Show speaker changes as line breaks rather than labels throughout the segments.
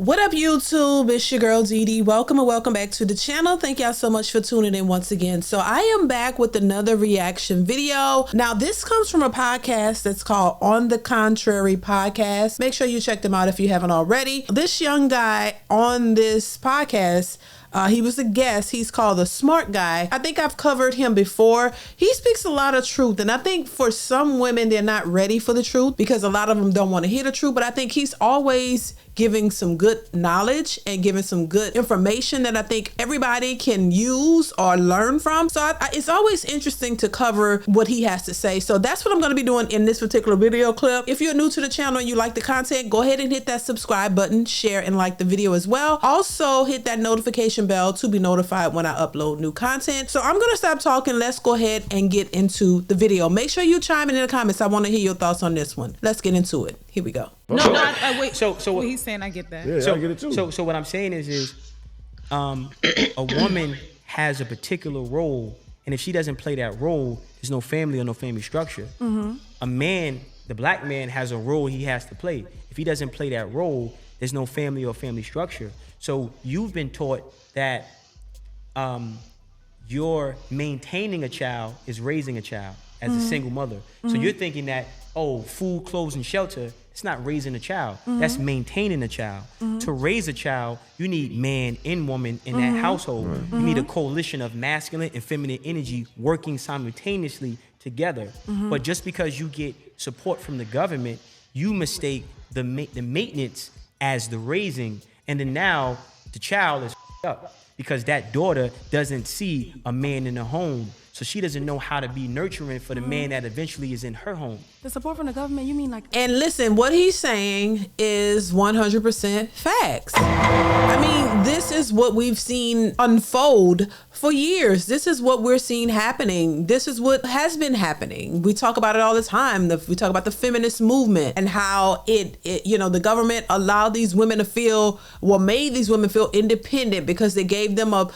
What up, YouTube? It's your girl DeeDee. Welcome and welcome back to the channel. Thank y'all so much for tuning in once again. So I am back with another reaction video. Now this comes from a podcast that's called On the Contrary Podcast. Make sure you check them out if you haven't already. This young guy on this podcast, he was a guest. He's called The Smart Guy. I think I've covered him before. He speaks a lot of truth. And I think for some women, they're not ready for the truth because a lot of them don't want to hear the truth. But I think he's always giving some good knowledge and giving some good information that I think everybody can use or learn from. So it's always interesting to cover what he has to say. So that's what I'm going to be doing in this particular video clip. If you're new to the channel and you like the content, go ahead and hit that subscribe button, share and like the video as well. Also hit that notification bell to be notified when I upload new content. So I'm going to stop talking. Let's go ahead and get into the video. Make sure you chime in the comments. I want to hear your thoughts on this one. Let's get into it. Here we go.
No, wait.
So
what he's saying, I get that.
Yeah,
I get it too.
So what I'm saying is, a woman has a particular role, and if she doesn't play that role, there's no family or no family structure. Mm-hmm. A man, the black man, has a role he has to play. If he doesn't play that role, there's no family or family structure. So you've been taught that you're maintaining a child is raising a child as a single mother. So you're thinking that, oh, food, clothes, and shelter, it's not raising a child. That's maintaining a child. To raise a child, you need man and woman in that household. You need a coalition of masculine and feminine energy working simultaneously together. But just because you get support from the government, you mistake the maintenance as the raising, and then now the child is up because that daughter doesn't see a man in the home. So she doesn't know how to be nurturing for the man that eventually is in her home.
The support from the government, you mean like...
And listen, what he's saying is 100% facts. I mean, this is what we've seen unfold for years. This is what we're seeing happening. This is what has been happening. We talk about it all the time. We talk about the feminist movement and how the government allowed these women to feel, made these women feel independent because they gave them a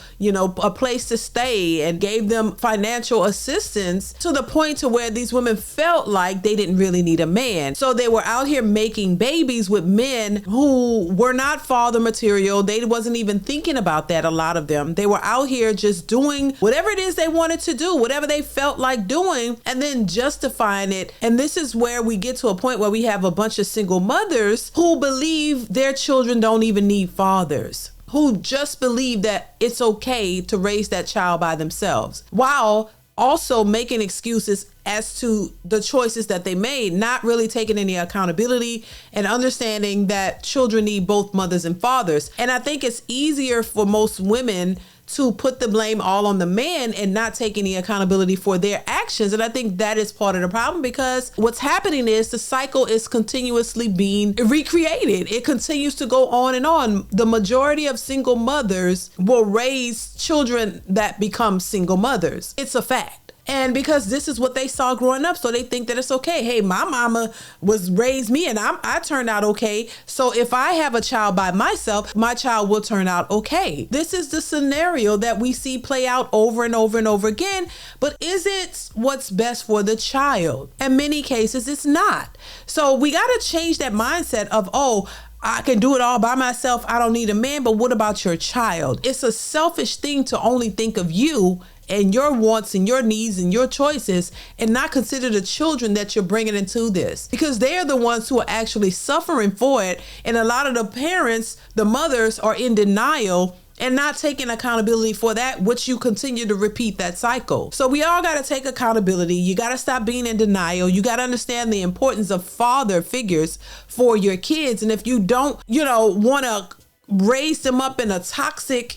place to stay and gave them financial assistance to the point to where these women felt like they didn't really need a man. So they were out here making babies with men who were not father material. They wasn't even thinking about that, a lot of them. They were out here just doing whatever it is they wanted to do, whatever they felt like doing, and then justifying it. And this is where we get to a point where we have a bunch of single mothers who believe their children don't even need fathers, who just believe that it's okay to raise that child by themselves, while also making excuses as to the choices that they made, not really taking any accountability and understanding that children need both mothers and fathers. And I think it's easier for most women to put the blame all on the man and not take any accountability for their actions. And I think that is part of the problem, because what's happening is the cycle is continuously being recreated. It continues to go on and on. The majority of single mothers will raise children that become single mothers. It's a fact. And because this is what they saw growing up, so they think that it's okay. Hey, my mama raised me and I turned out okay. So if I have a child by myself, my child will turn out okay. This is the scenario that we see play out over and over and over again. But is it what's best for the child? In many cases, it's not. So we got to change that mindset of, oh, I can do it all by myself. I don't need a man. But what about your child? It's a selfish thing to only think of you and your wants and your needs and your choices and not consider the children that you're bringing into this, because they're the ones who are actually suffering for it. And a lot of the parents, the mothers, are in denial and not taking accountability for that, which you continue to repeat that cycle. So we all got to take accountability. You got to stop being in denial. You got to understand the importance of father figures for your kids. And if you don't, want to raise them up in a toxic,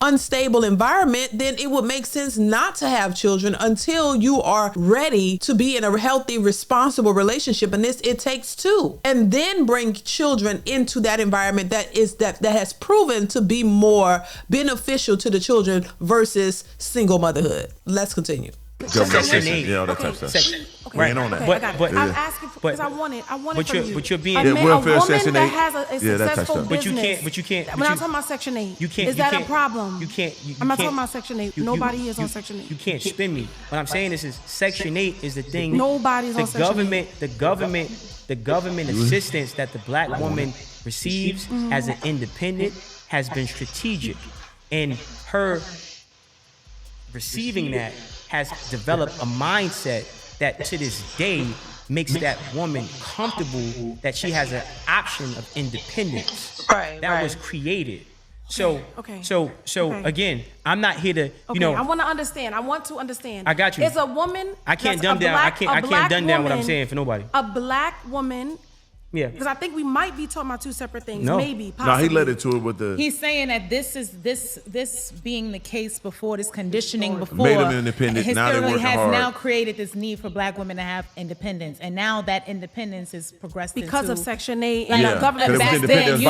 unstable environment, then it would make sense not to have children until you are ready to be in a healthy, responsible relationship. And it takes two. And then bring children into that environment that has proven to be more beneficial to the children versus single motherhood. Let's continue.
Section 8. Yeah, all that type of stuff.
Okay,
Right on that.
I'm asking because I want it from you.
But you're being
a
welfare
woman
Section 8.
that has a successful business.
But you can't.
When I'm talking about Section 8, is that a problem? I'm not talking about Section 8. Nobody is on Section 8.
You can't spin me. What I'm saying is Section 8 is the thing.
Nobody's on Section 8.
The government assistance that the black woman receives as an independent has been strategic. And her receiving that has developed a mindset that to this day makes that woman comfortable that she has an option of independence that was created. So again, I'm not here to,
I want to understand.
I got you.
It's a woman.
I can't dumb down. I can't dumb down what I'm saying for nobody.
A black woman.
Yeah.
Because I think we might be talking about two separate things.
No.
Maybe. Possibly.
No, he led it to it with the.
He's saying that this being the case before, this conditioning before,
made them independent. Now they're working hard.
Now created this need for black women to have independence, and now that independence is progressed
because of Section 8
and
the government
back then,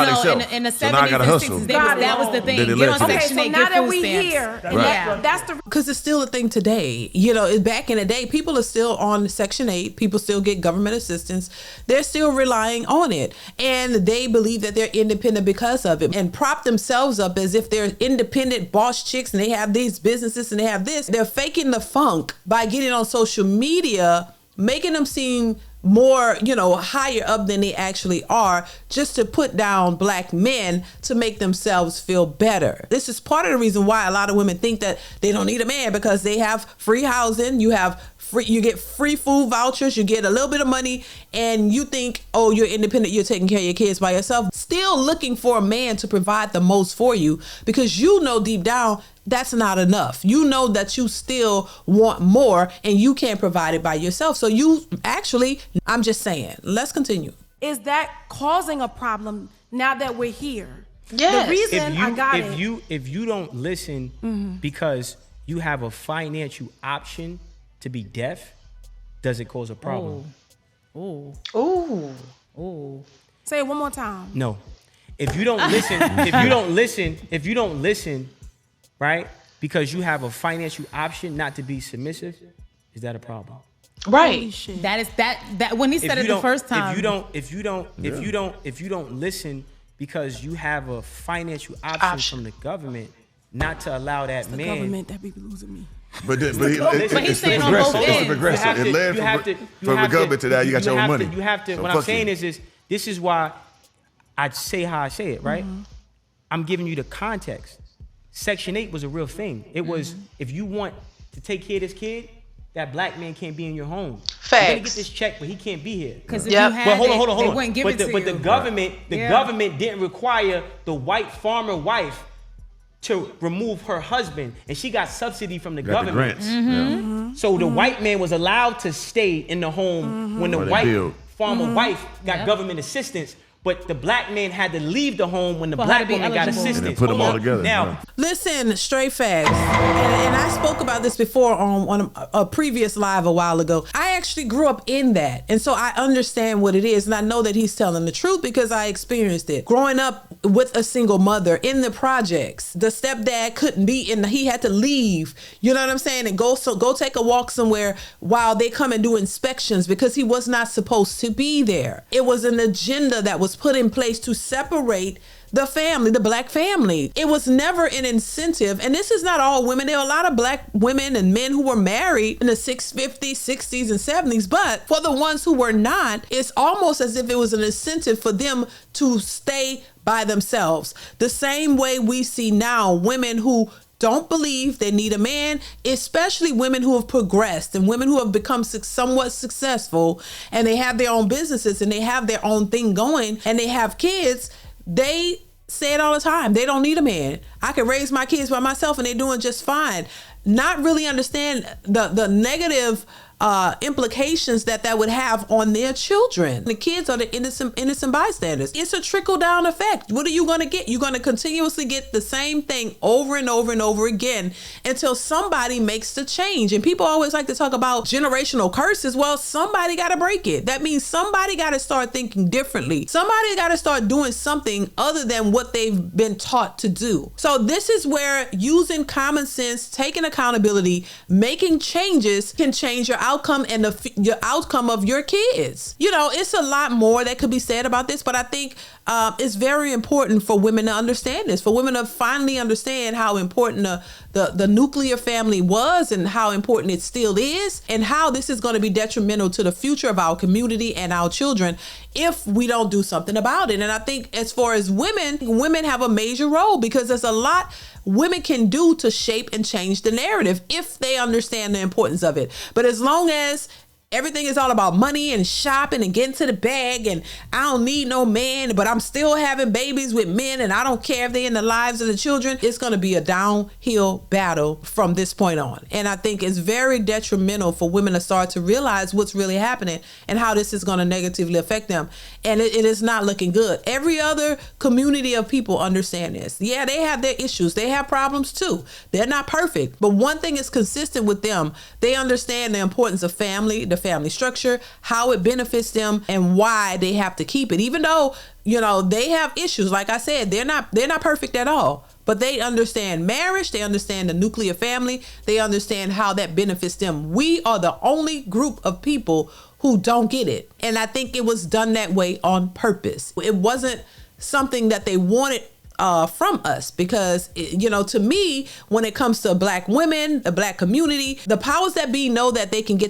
in the 70s and 60s, that was the thing. Get on Section 8,
so now
get
that
food
we
stamps.
here, that's the
because it's still a thing today. Back in the day, people are still on Section 8. People still get government assistance. They're still relying on it. And they believe that they're independent because of it and prop themselves up as if they're independent boss chicks and they have these businesses and they have this. They're faking the funk by getting on social media, making them seem more, higher up than they actually are, just to put down black men to make themselves feel better. This is part of the reason why a lot of women think that they don't need a man, because they have free housing, you get free food vouchers, you get a little bit of money, and you think, oh, you're independent, you're taking care of your kids by yourself, still looking for a man to provide the most for you, because deep down that's not enough. You know that you still want more and you can't provide it by yourself. So I'm just saying, let's continue.
Is that causing a problem now that we're here?
Yes.
The reason
if you don't listen because you have a financial option to be deaf, does it cause a problem?
Ooh. Say it one more time.
No. If you don't listen, right? Because you have a financial option not to be submissive, is that a problem?
Right.
That is that when he said it the first time.
If you don't listen because you have a financial option from the government not to allow that man.
The government that be losing me.
But he's saying on both ends. It's progressive. It led from the government to that. You got your own money.
You have to.
So
what I'm saying is this is why I say how I say it, right? I'm giving you the context. Section 8 was a real thing. It was, if you want to take care of this kid, that black man can't be in your home.
Facts.
You're gonna get this check, but he can't be here.
Because if you had
but hold on.
They wouldn't give it to you.
But the government didn't require the white farmer wife to remove her husband, and she got subsidy from the government.
The grants.
So the white man was allowed to stay in the home when the white farmer wife got government assistance. But the black man had to leave the home when the black woman got assistance.
And put them all together.
Now,
listen, straight facts. And I spoke about this before on a previous live a while ago. I actually grew up in that. And so I understand what it is. And I know that he's telling the truth because I experienced it. Growing up with a single mother in the projects, the stepdad couldn't be he had to leave. You know what I'm saying? And go take a walk somewhere while they come and do inspections because he was not supposed to be there. It was an agenda that was put in place to separate the family, the black family. It was never an incentive. And this is not all women. There are a lot of black women and men who were married in the 50s, 60s, and 70s. But for the ones who were not, it's almost as if it was an incentive for them to stay by themselves. The same way we see now women who don't believe they need a man, especially women who have progressed and women who have become somewhat successful and they have their own businesses and they have their own thing going and they have kids. They say it all the time. They don't need a man. I can raise my kids by myself and they're doing just fine. Not really understand the negative implications that would have on their children. The kids are the innocent bystanders. It's a trickle down effect. What are you going to get? You're going to continuously get the same thing over and over and over again until somebody makes the change. And people always like to talk about generational curses. Well, somebody got to break it. That means somebody got to start thinking differently. Somebody got to start doing something other than what they've been taught to do. So this is where using common sense, taking accountability, making changes can change your outcome and your outcome of your kids. It's a lot more that could be said about this, but I think it's very important for women to understand this, for women to finally understand how important the nuclear family was and how important it still is, and how this is going to be detrimental to the future of our community and our children if we don't do something about it. And I think as far as women have a major role, because there's a lot women can do to shape and change the narrative if they understand the importance of it. But as long as everything is all about money and shopping and getting to the bag, and I don't need no man, but I'm still having babies with men, and I don't care if they're in the lives of the children, it's going to be a downhill battle from this point on. And I think it's very detrimental for women to start to realize what's really happening and how this is going to negatively affect them. And it is not looking good. Every other community of people understand this. Yeah, they have their issues. They have problems too. They're not perfect. But one thing is consistent with them. They understand the importance of family, the family structure, how it benefits them, and why they have to keep it. Even though, they have issues. Like I said, they're not perfect at all. But they understand marriage. They understand the nuclear family. They understand how that benefits them. We are the only group of people who don't get it. And I think it was done that way on purpose. It wasn't something that they wanted from us, because, to me, when it comes to Black women, the Black community, the powers that be know that they can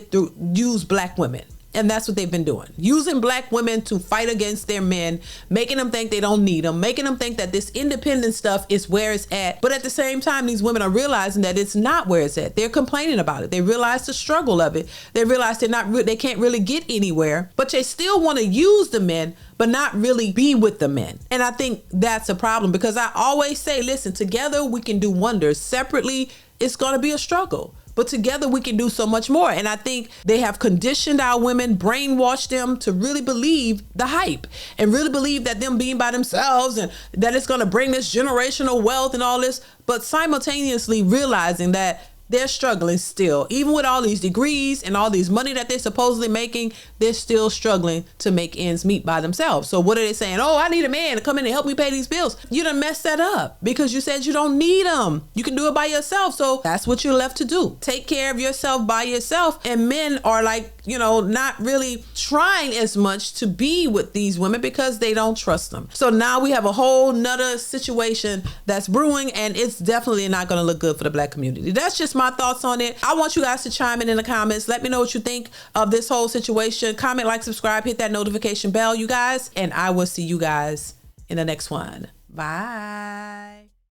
use Black women. And that's what they've been doing. Using Black women to fight against their men, making them think they don't need them, making them think that this independent stuff is where it's at. But at the same time, these women are realizing that it's not where it's at. They're complaining about it. They realize the struggle of it. They realize they can't really get anywhere, but they still want to use the men, but not really be with the men. And I think that's a problem, because I always say, listen, together we can do wonders. Separately, it's going to be a struggle. But together we can do so much more. And I think they have conditioned our women, brainwashed them to really believe the hype and really believe that them being by themselves and that it's going to bring this generational wealth and all this, but simultaneously realizing that they're struggling still. Even with all these degrees and all these money that they're supposedly making, they're still struggling to make ends meet by themselves. So what are they saying? Oh, I need a man to come in and help me pay these bills. You done messed that up because you said you don't need them. You can do it by yourself. So that's what you're left to do. Take care of yourself by yourself. And men are like, not really trying as much to be with these women because they don't trust them. So now we have a whole nother situation that's brewing, and it's definitely not going to look good for the Black community. That's just my thoughts on it. I want you guys to chime in the comments. Let me know what you think of this whole situation. Comment, like, subscribe, hit that notification bell, you guys, and I will see you guys in the next one. Bye.